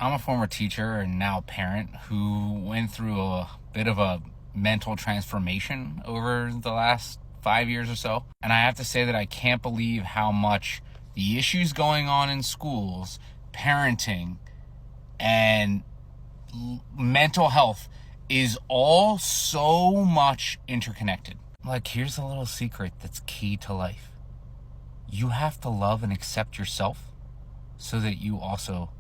I'm a former teacher and now parent who went through a bit of a mental transformation over the last 5 years or so. And I have to say that I can't believe how much the issues going on in schools, parenting, and mental health is all so much interconnected. Like, here's a little secret that's key to life. You have to love and accept yourself so that you also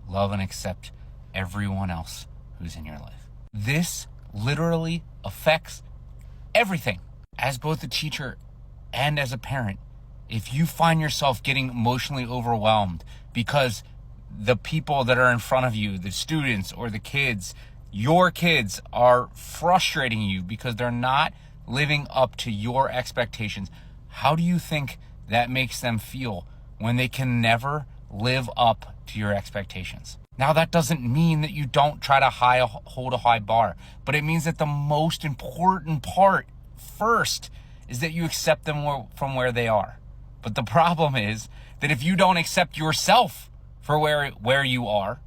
love and accept everyone else who's in your life. This literally affects everything. As both a teacher and as a parent, if you find yourself getting emotionally overwhelmed because the people that are in front of you, the students or the kids, your kids are frustrating you because they're not living up to your expectations, how do you think that makes them feel when they can never live up to your expectations? Now, that doesn't mean that you don't try to hold a high bar, but it means that the most important part first is that you accept them from where they are. But the problem is that if you don't accept yourself for where you are,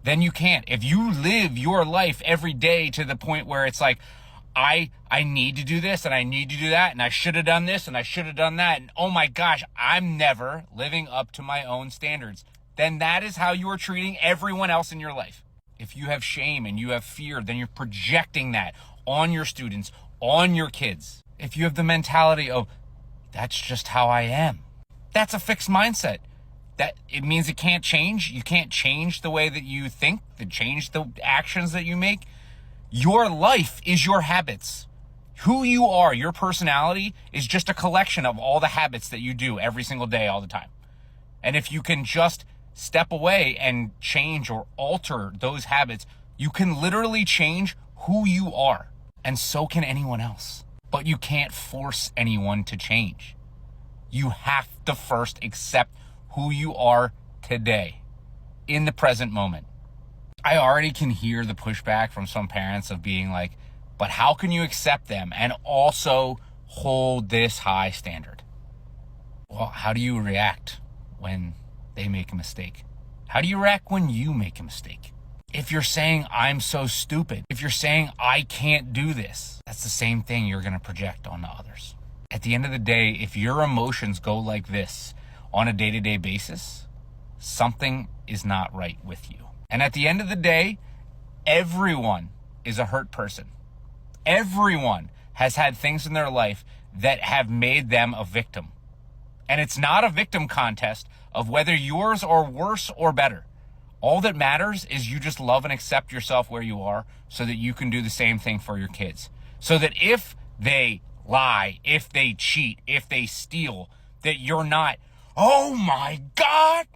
then you can't. If you live your life every day to the point where it's like, I need to do this and I need to do that and I should have done this and I should have done that, and oh my gosh, I'm never living up to my own standards, then that is how you are treating everyone else in your life. If you have shame and you have fear, then you're projecting that on your students, on your kids. If you have the mentality of, that's just how I am, that's a fixed mindset. That it means it can't change. You can't change the way that you think, to change the actions that you make. Your life is your habits. Who you are, your personality, is just a collection of all the habits that you do every single day, all the time. And if you can just step away and change or alter those habits, you can literally change who you are. And so can anyone else. But you can't force anyone to change. You have to first accept who you are today, in the present moment. I already can hear the pushback from some parents of being like, but how can you accept them and also hold this high standard? Well, how do you react when they make a mistake? How do you react when you make a mistake? If you're saying, I'm so stupid, if you're saying, I can't do this, that's the same thing you're going to project onto others. At the end of the day, if your emotions go like this on a day-to-day basis, something is not right with you. And at the end of the day, everyone is a hurt person. Everyone has had things in their life that have made them a victim. And it's not a victim contest of whether yours are worse or better. All that matters is you just love and accept yourself where you are so that you can do the same thing for your kids. So that if they lie, if they cheat, if they steal, that you're not, oh my God.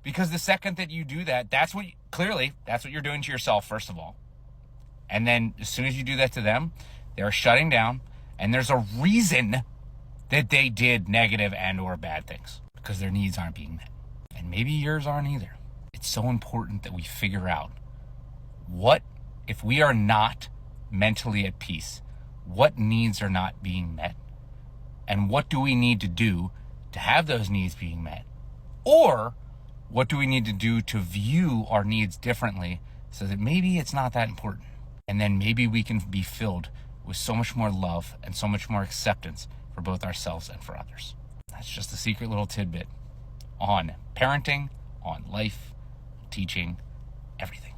Because the second that you do that, that's what you're doing to yourself, first of all. And then as soon as you do that to them, they're shutting down. And there's a reason that they did negative and or bad things, because their needs aren't being met. And maybe yours aren't either. It's so important that we figure out what, if we are not mentally at peace, what needs are not being met, and what do we need to do to have those needs being met? Or what do we need to do to view our needs differently so that maybe it's not that important? And then maybe we can be filled with so much more love and so much more acceptance for both ourselves and for others. That's just a secret little tidbit on parenting, on life, teaching, everything.